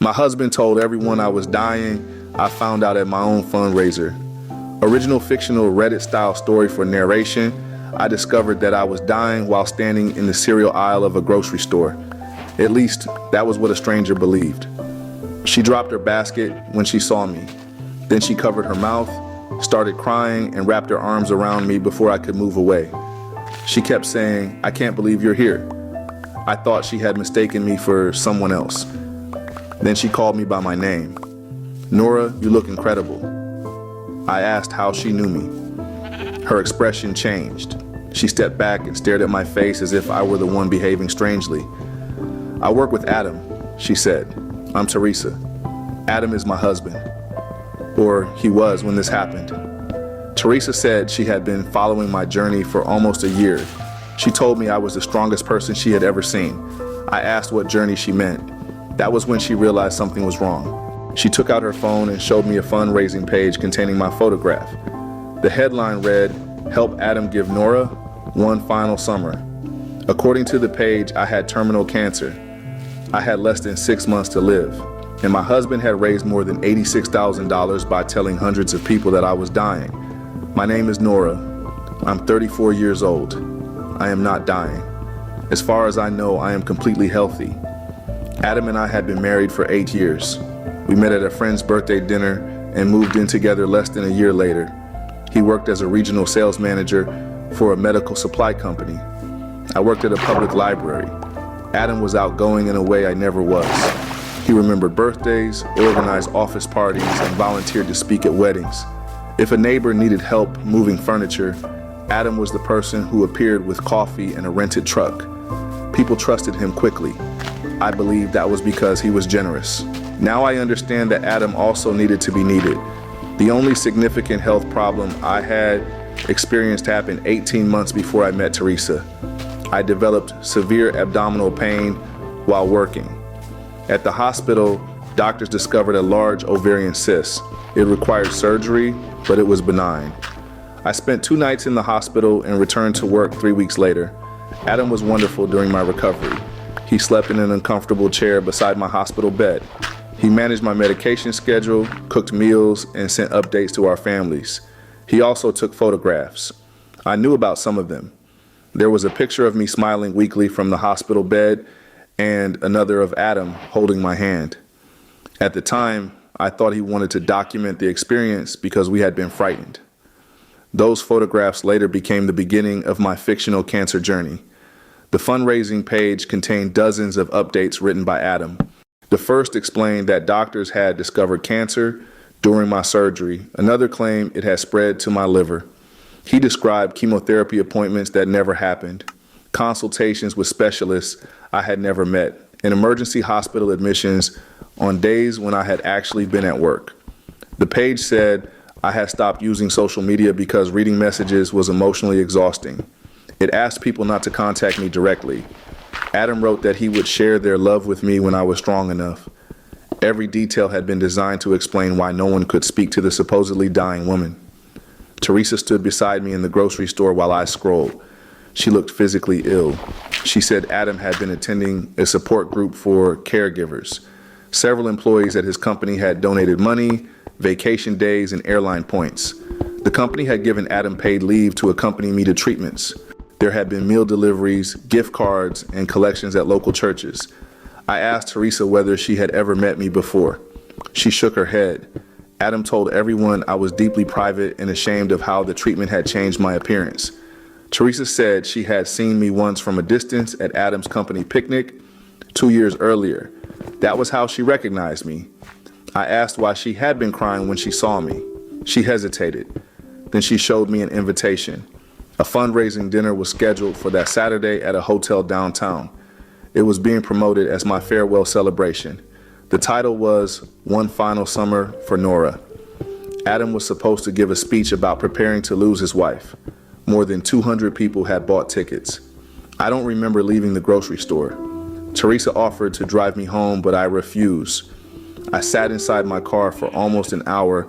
My husband told everyone I was dying. I found out at my own fundraiser. Original fictional Reddit-style story for narration. I discovered that I was dying while standing in the cereal aisle of a grocery store. At least, that was what a stranger believed. She dropped her basket when she saw me. Then she covered her mouth, started crying, and wrapped her arms around me before I could move away. She kept saying, "I can't believe you're here." I thought she had mistaken me for someone else. Then she called me by my name. "Nora, you look incredible." I asked how she knew me. Her expression changed. She stepped back and stared at my face as if I were the one behaving strangely. "I work with Adam," she said. "I'm Teresa. Adam is my husband." Or he was when this happened. Teresa said she had been following my journey for almost a year. She told me I was the strongest person she had ever seen. I asked what journey she meant. That was when she realized something was wrong. She took out her phone and showed me a fundraising page containing my photograph. The headline read, "Help Adam give Nora one final summer." According to the page, I had terminal cancer. I had less than 6 months to live, and my husband had raised more than $86,000 by telling hundreds of people that I was dying. My name is Nora. I'm 34 years old. I am not dying. As far as I know, I am completely healthy. Adam and I had been married for 8 years. We met at a friend's birthday dinner and moved in together less than a year later. He worked as a regional sales manager for a medical supply company. I worked at a public library. Adam was outgoing in a way I never was. He remembered birthdays, organized office parties, and volunteered to speak at weddings. If a neighbor needed help moving furniture, Adam was the person who appeared with coffee and a rented truck. People trusted him quickly. I believe that was because he was generous. Now I understand that Adam also needed to be needed. The only significant health problem I had experienced happened 18 months before I met Teresa. I developed severe abdominal pain while working. At the hospital, doctors discovered a large ovarian cyst. It required surgery, but it was benign. I spent 2 nights in the hospital and returned to work 3 weeks later. Adam was wonderful during my recovery. He slept in an uncomfortable chair beside my hospital bed. He managed my medication schedule, cooked meals, and sent updates to our families. He also took photographs. I knew about some of them. There was a picture of me smiling weakly from the hospital bed and another of Adam holding my hand. At the time, I thought he wanted to document the experience because we had been frightened. Those photographs later became the beginning of my fictional cancer journey. The fundraising page contained dozens of updates written by Adam. The first explained that doctors had discovered cancer during my surgery. Another claimed it had spread to my liver. He described chemotherapy appointments that never happened, consultations with specialists I had never met, and emergency hospital admissions on days when I had actually been at work. The page said I had stopped using social media because reading messages was emotionally exhausting. It asked people not to contact me directly. Adam wrote that he would share their love with me when I was strong enough. Every detail had been designed to explain why no one could speak to the supposedly dying woman. Teresa stood beside me in the grocery store while I scrolled. She looked physically ill. She said Adam had been attending a support group for caregivers. Several employees at his company had donated money, vacation days, and airline points. The company had given Adam paid leave to accompany me to treatments. There had been meal deliveries, gift cards, and collections at local churches. I asked Teresa whether she had ever met me before. She shook her head. Adam told everyone I was deeply private and ashamed of how the treatment had changed my appearance. Teresa said she had seen me once from a distance at Adam's company picnic 2 years earlier. That was how she recognized me. I asked why she had been crying when she saw me. She hesitated. Then she showed me an invitation. A fundraising dinner was scheduled for that Saturday at a hotel downtown. It was being promoted as my farewell celebration. The title was One Final Summer for Nora. Adam was supposed to give a speech about preparing to lose his wife. More than 200 people had bought tickets. I don't remember leaving the grocery store. Teresa offered to drive me home, but I refused. I sat inside my car for almost an hour,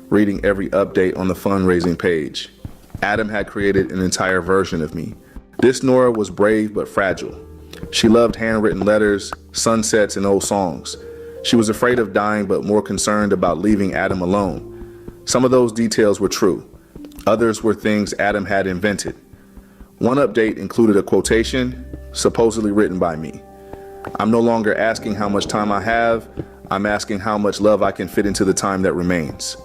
reading every update on the fundraising page. Adam had created an entire version of me. This Nora was brave but fragile. She loved handwritten letters, sunsets, and old songs. She was afraid of dying, but more concerned about leaving Adam alone. Some of those details were true. Others were things Adam had invented. One update included a quotation, supposedly written by me. "I'm no longer asking how much time I have. I'm asking how much love I can fit into the time that remains."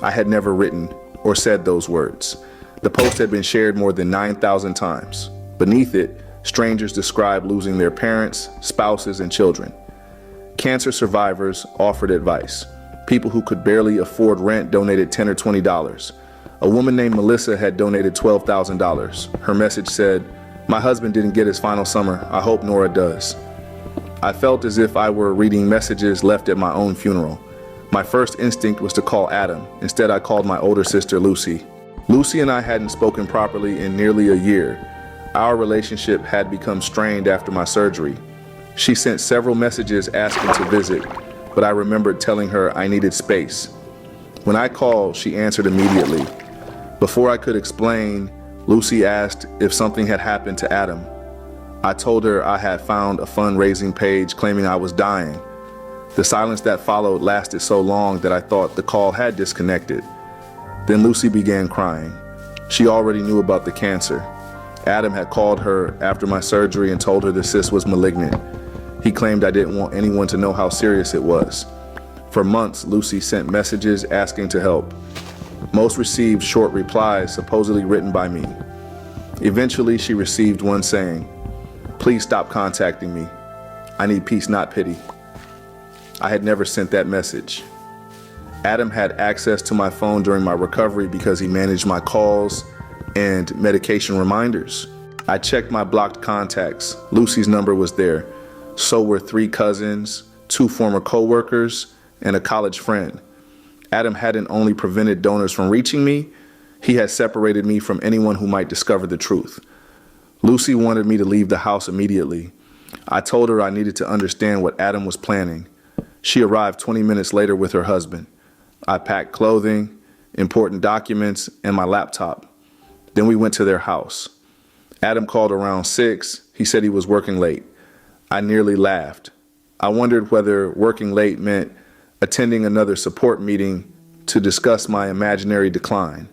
I had never written or said those words. The post had been shared more than 9,000 times. Beneath it, strangers described losing their parents, spouses, and children. Cancer survivors offered advice. People who could barely afford rent donated $10 or $20. A woman named Melissa had donated $12,000. Her message said, "My husband didn't get his final summer. I hope Nora does." I felt as if I were reading messages left at my own funeral. My first instinct was to call Adam. Instead, I called my older sister, Lucy. Lucy and I hadn't spoken properly in nearly a year. Our relationship had become strained after my surgery. She sent several messages asking to visit, but I remembered telling her I needed space. When I called, she answered immediately. Before I could explain, Lucy asked if something had happened to Adam. I told her I had found a fundraising page claiming I was dying. The silence that followed lasted so long that I thought the call had disconnected. Then Lucy began crying. She already knew about the cancer. Adam had called her after my surgery and told her the cyst was malignant. He claimed I didn't want anyone to know how serious it was. For months, Lucy sent messages asking to help. Most received short replies, supposedly written by me. Eventually, she received one saying, "Please stop contacting me. I need peace, not pity." I had never sent that message. Adam had access to my phone during my recovery because he managed my calls and medication reminders. I checked my blocked contacts. Lucy's number was there. So were 3 cousins, 2 former coworkers, and a college friend. Adam hadn't only prevented donors from reaching me, he had separated me from anyone who might discover the truth. Lucy wanted me to leave the house immediately. I told her I needed to understand what Adam was planning. She arrived 20 minutes later with her husband. I packed clothing, important documents, and my laptop. Then we went to their house. Adam called around 6. He said he was working late. I nearly laughed. I wondered whether working late meant attending another support meeting to discuss my imaginary decline.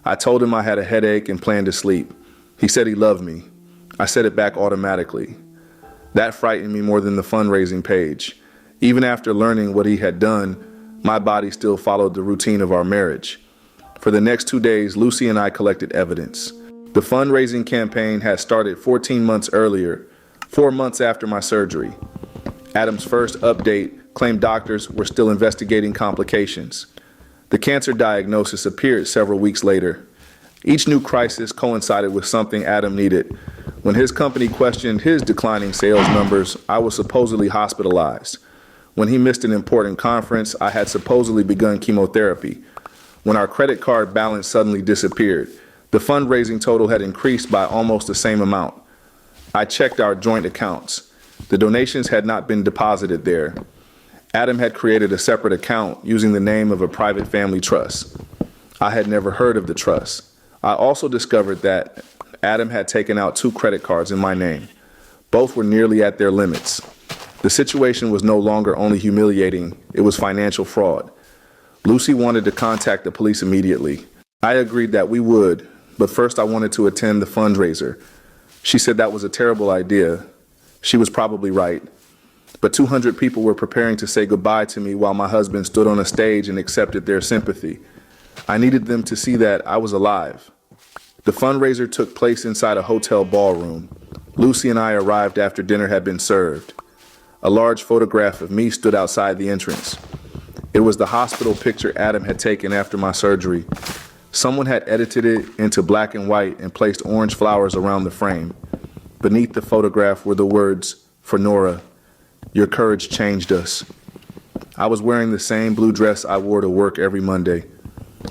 I told him I had a headache and planned to sleep. He said he loved me. I said it back automatically. That frightened me more than the fundraising page. Even after learning what he had done, my body still followed the routine of our marriage. For the next 2 days, Lucy and I collected evidence. The fundraising campaign had started 14 months earlier, 4 months after my surgery. Adam's first update claimed doctors were still investigating complications. The cancer diagnosis appeared several weeks later. Each new crisis coincided with something Adam needed. When his company questioned his declining sales numbers, I was supposedly hospitalized. When he missed an important conference, I had supposedly begun chemotherapy. When our credit card balance suddenly disappeared, the fundraising total had increased by almost the same amount. I checked our joint accounts. The donations had not been deposited there. Adam had created a separate account using the name of a private family trust. I had never heard of the trust. I also discovered that Adam had taken out 2 credit cards in my name. Both were nearly at their limits. The situation was no longer only humiliating, it was financial fraud. Lucy wanted to contact the police immediately. I agreed that we would, but first I wanted to attend the fundraiser. She said that was a terrible idea. She was probably right. But 200 people were preparing to say goodbye to me while my husband stood on a stage and accepted their sympathy. I needed them to see that I was alive. The fundraiser took place inside a hotel ballroom. Lucy and I arrived after dinner had been served. A large photograph of me stood outside the entrance. It was the hospital picture Adam had taken after my surgery. Someone had edited it into black and white and placed orange flowers around the frame. Beneath the photograph were the words, "For Nora, your courage changed us." I was wearing the same blue dress I wore to work every Monday.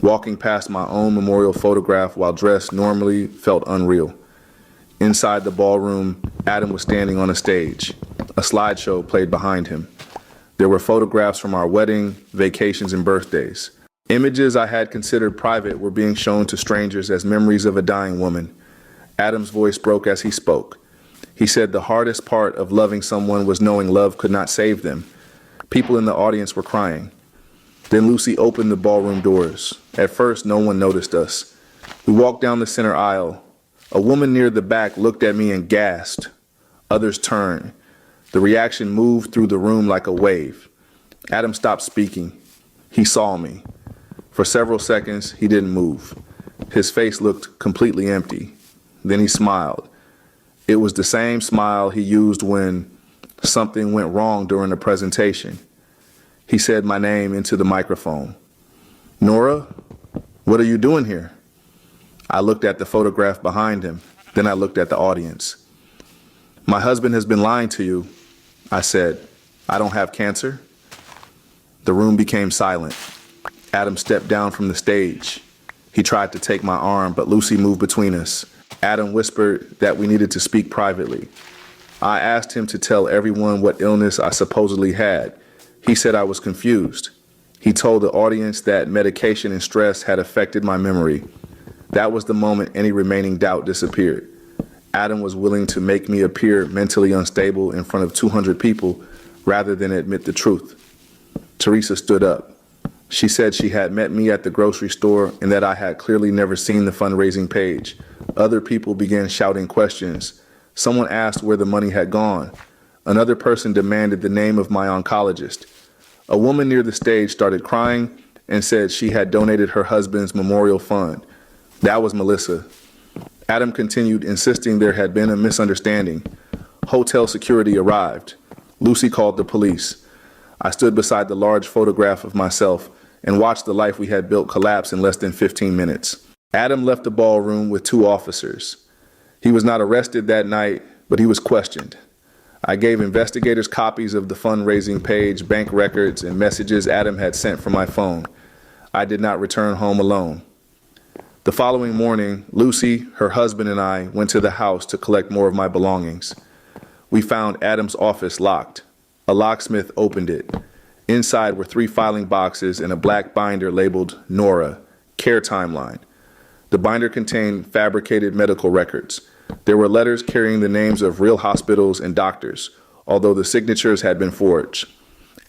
Walking past my own memorial photograph while dressed normally felt unreal. Inside the ballroom, Adam was standing on a stage. A slideshow played behind him. There were photographs from our wedding, vacations, and birthdays. Images I had considered private were being shown to strangers as memories of a dying woman. Adam's voice broke as he spoke. He said the hardest part of loving someone was knowing love could not save them. People in the audience were crying. Then Lucy opened the ballroom doors. At first, no one noticed us. We walked down the center aisle. A woman near the back looked at me and gasped. Others turned. The reaction moved through the room like a wave. Adam stopped speaking. He saw me. For several seconds, he didn't move. His face looked completely empty. Then he smiled. It was the same smile he used when something went wrong during a presentation. He said my name into the microphone. "Nora, what are you doing here?" I looked at the photograph behind him. Then I looked at the audience. "My husband has been lying to you," I said. "I don't have cancer." The room became silent. Adam stepped down from the stage. He tried to take my arm, but Lucy moved between us. Adam whispered that we needed to speak privately. I asked him to tell everyone what illness I supposedly had. He said I was confused. He told the audience that medication and stress had affected my memory. That was the moment any remaining doubt disappeared. Adam was willing to make me appear mentally unstable in front of 200 people rather than admit the truth. Teresa stood up. She said she had met me at the grocery store and that I had clearly never seen the fundraising page. Other people began shouting questions. Someone asked where the money had gone. Another person demanded the name of my oncologist. A woman near the stage started crying and said she had donated her husband's memorial fund. That was Melissa. Adam continued, insisting there had been a misunderstanding. Hotel security arrived. Lucy called the police. I stood beside the large photograph of myself and watched the life we had built collapse in less than 15 minutes. Adam left the ballroom with 2 officers. He was not arrested that night, but he was questioned. I gave investigators copies of the fundraising page, bank records, and messages Adam had sent from my phone. I did not return home alone. The following morning, Lucy, her husband, and I went to the house to collect more of my belongings. We found Adam's office locked. A locksmith opened it. Inside were 3 filing boxes and a black binder labeled Nora, Care Timeline. The binder contained fabricated medical records. There were letters carrying the names of real hospitals and doctors, although the signatures had been forged.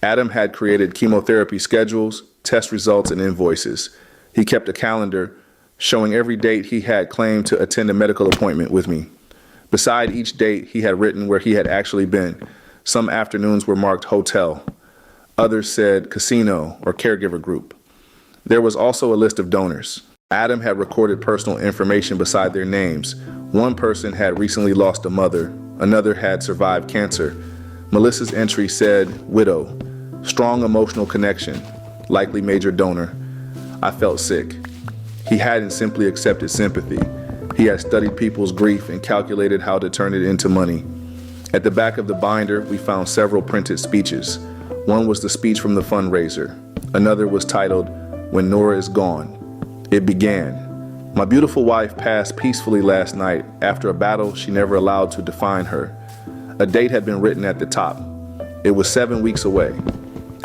Adam had created chemotherapy schedules, test results, and invoices. He kept a calendar showing every date he had claimed to attend a medical appointment with me. Beside each date, he had written where he had actually been. Some afternoons were marked hotel. Others said casino or caregiver group. There was also a list of donors. Adam had recorded personal information beside their names. One person had recently lost a mother. Another had survived cancer. Melissa's entry said widow, strong emotional connection, likely major donor. I felt sick. He hadn't simply accepted sympathy. He had studied people's grief and calculated how to turn it into money. At the back of the binder, we found several printed speeches. One was the speech from the fundraiser. Another was titled, When Nora is Gone. It began, "My beautiful wife passed peacefully last night after a battle she never allowed to define her." A date had been written at the top. It was 7 weeks away.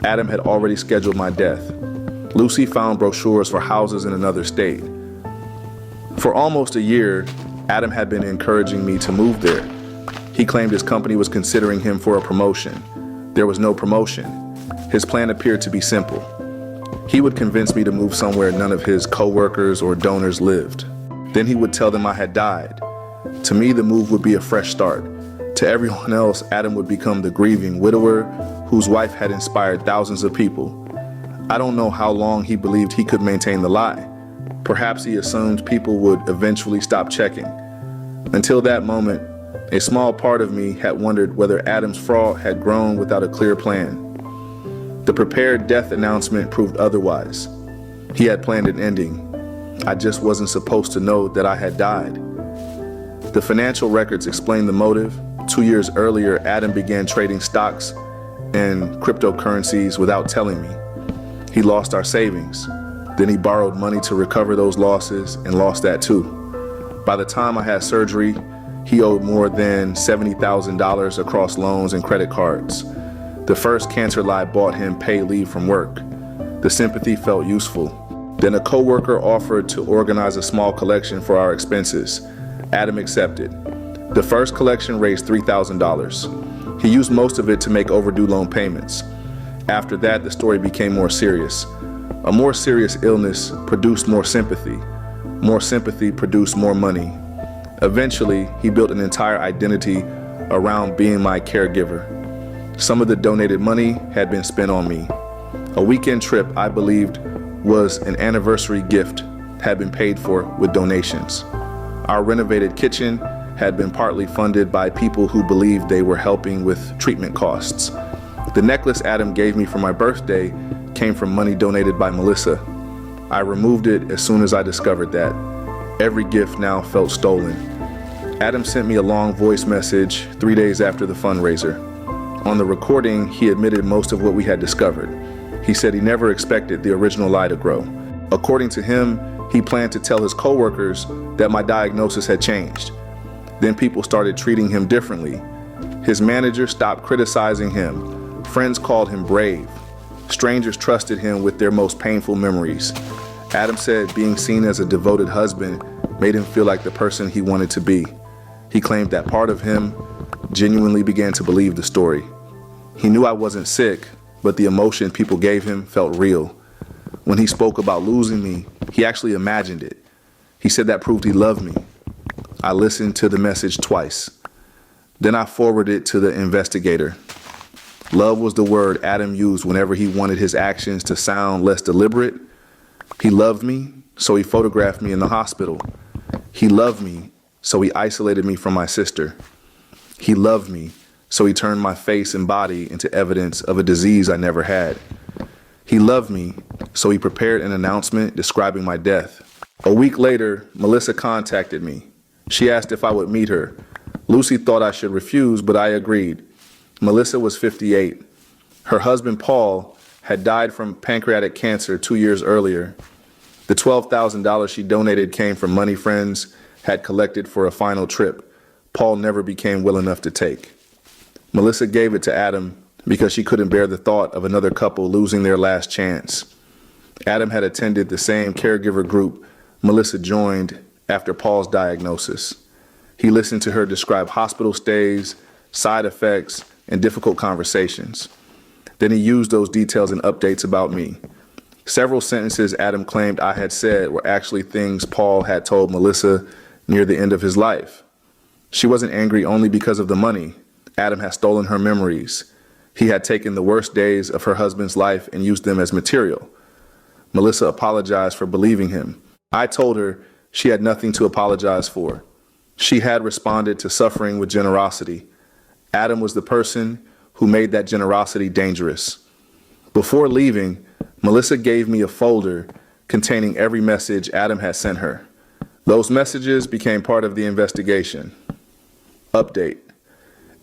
Adam had already scheduled my death. Lucy found brochures for houses in another state. For almost a year, Adam had been encouraging me to move there. He claimed his company was considering him for a promotion. There was no promotion. His plan appeared to be simple. He would convince me to move somewhere none of his coworkers or donors lived. Then he would tell them I had died. To me, the move would be a fresh start. To everyone else, Adam would become the grieving widower whose wife had inspired thousands of people. I don't know how long he believed he could maintain the lie. Perhaps he assumed people would eventually stop checking. Until that moment, a small part of me had wondered whether Adam's fraud had grown without a clear plan. The prepared death announcement proved otherwise. He had planned an ending. I just wasn't supposed to know that I had died. The financial records explained the motive. 2 years earlier, Adam began trading stocks and cryptocurrencies without telling me. He lost our savings. Then he borrowed money to recover those losses and lost that too. By the time I had surgery, he owed more than $70,000 across loans and credit cards. The first cancer lie bought him paid leave from work. The sympathy felt useful. Then a coworker offered to organize a small collection for our expenses. Adam accepted. The first collection raised $3,000. He used most of it to make overdue loan payments. After that, the story became more serious. A more serious illness produced more sympathy. More sympathy produced more money. Eventually, he built an entire identity around being my caregiver. Some of the donated money had been spent on me. A weekend trip I believed was an anniversary gift had been paid for with donations. Our renovated kitchen had been partly funded by people who believed they were helping with treatment costs. The necklace Adam gave me for my birthday came from money donated by Melissa. I removed it as soon as I discovered that. Every gift now felt stolen. Adam sent me a long voice message 3 days after the fundraiser. On the recording, he admitted most of what we had discovered. He said he never expected the original lie to grow. According to him, he planned to tell his coworkers that my diagnosis had changed. Then people started treating him differently. His manager stopped criticizing him. Friends called him brave. Strangers trusted him with their most painful memories. Adam said being seen as a devoted husband made him feel like the person he wanted to be. He claimed that part of him genuinely began to believe the story. He knew I wasn't sick, but the emotion people gave him felt real. When he spoke about losing me, he actually imagined it. He said that proved he loved me. I listened to the message twice. Then I forwarded it to the investigator. Love was the word Adam used whenever he wanted his actions to sound less deliberate. He loved me, so he photographed me in the hospital. He loved me, so he isolated me from my sister. He loved me, so he turned my face and body into evidence of a disease I never had. He loved me, so he prepared an announcement describing my death. A week later, Melissa contacted me. She asked if I would meet her. Lucy thought I should refuse, but I agreed. Melissa was 58. Her husband, Paul, had died from pancreatic cancer 2 years earlier. The $12,000 she donated came from money friends had collected for a final trip Paul never became well enough to take. Melissa gave it to Adam because she couldn't bear the thought of another couple losing their last chance. Adam had attended the same caregiver group Melissa joined after Paul's diagnosis. He listened to her describe hospital stays, side effects, and difficult conversations. Then he used those details in updates about me. Several sentences Adam claimed I had said were actually things Paul had told Melissa near the end of his life. She wasn't angry only because of the money. Adam had stolen her memories. He had taken the worst days of her husband's life and used them as material. Melissa apologized for believing him. I told her she had nothing to apologize for. She had responded to suffering with generosity. Adam was the person who made that generosity dangerous. Before leaving, Melissa gave me a folder containing every message Adam had sent her. Those messages became part of the investigation. Update.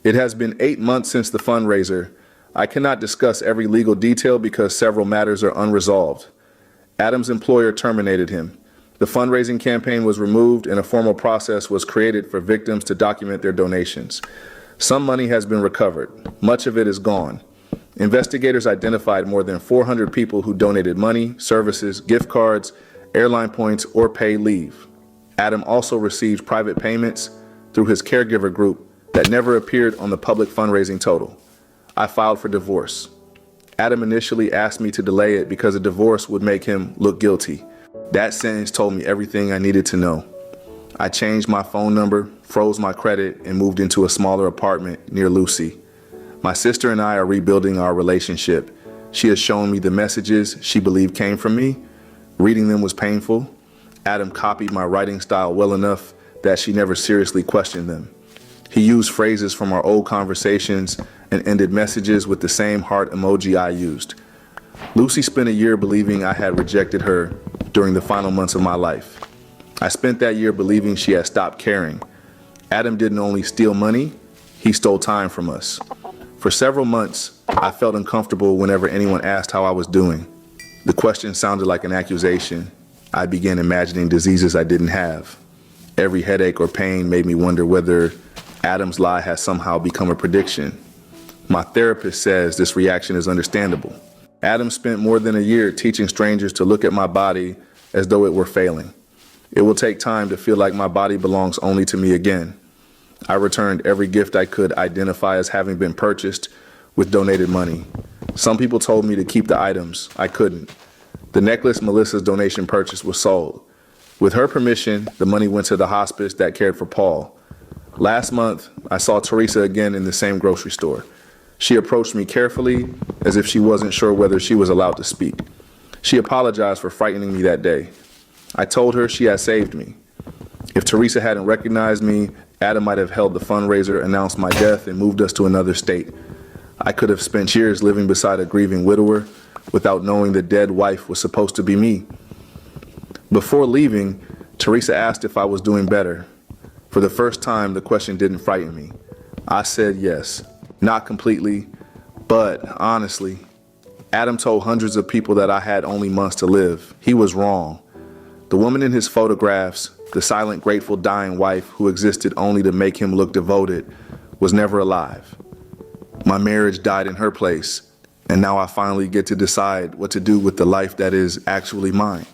It has been 8 months since the fundraiser. I cannot discuss every legal detail because several matters are unresolved. Adam's employer terminated him. The fundraising campaign was removed and a formal process was created for victims to document their donations. Some money has been recovered. Much of it is gone. Investigators identified more than 400 people who donated money, services, gift cards, airline points, or paid leave. Adam also received private payments through his caregiver group that never appeared on the public fundraising total. I filed for divorce. Adam initially asked me to delay it because a divorce would make him look guilty. That sentence told me everything I needed to know. I changed my phone number, froze my credit, and moved into a smaller apartment near Lucy. My sister and I are rebuilding our relationship. She has shown me the messages she believed came from me. Reading them was painful. Adam copied my writing style well enough that she never seriously questioned them. He used phrases from our old conversations and ended messages with the same heart emoji I used. Lucy spent a year believing I had rejected her during the final months of my life. I spent that year believing she had stopped caring. Adam didn't only steal money, he stole time from us. For several months, I felt uncomfortable whenever anyone asked how I was doing. The question sounded like an accusation. I began imagining diseases I didn't have. Every headache or pain made me wonder whether Adam's lie has somehow become a prediction. My therapist says this reaction is understandable. Adam spent more than a year teaching strangers to look at my body as though it were failing. It will take time to feel like my body belongs only to me again. I returned every gift I could identify as having been purchased with donated money. Some people told me to keep the items. I couldn't. The necklace Melissa's donation purchase was sold. With her permission, the money went to the hospice that cared for Paul. Last month, I saw Teresa again in the same grocery store. She approached me carefully, as if she wasn't sure whether she was allowed to speak. She apologized for frightening me that day. I told her she had saved me. If Teresa hadn't recognized me, Adam might have held the fundraiser, announced my death, and moved us to another state. I could have spent years living beside a grieving widower without knowing the dead wife was supposed to be me. Before leaving, Teresa asked if I was doing better. For the first time, the question didn't frighten me. I said yes. Not completely, but honestly. Adam told hundreds of people that I had only months to live. He was wrong. The woman in his photographs, the silent, grateful, dying wife who existed only to make him look devoted, was never alive. My marriage died in her place, and now I finally get to decide what to do with the life that is actually mine.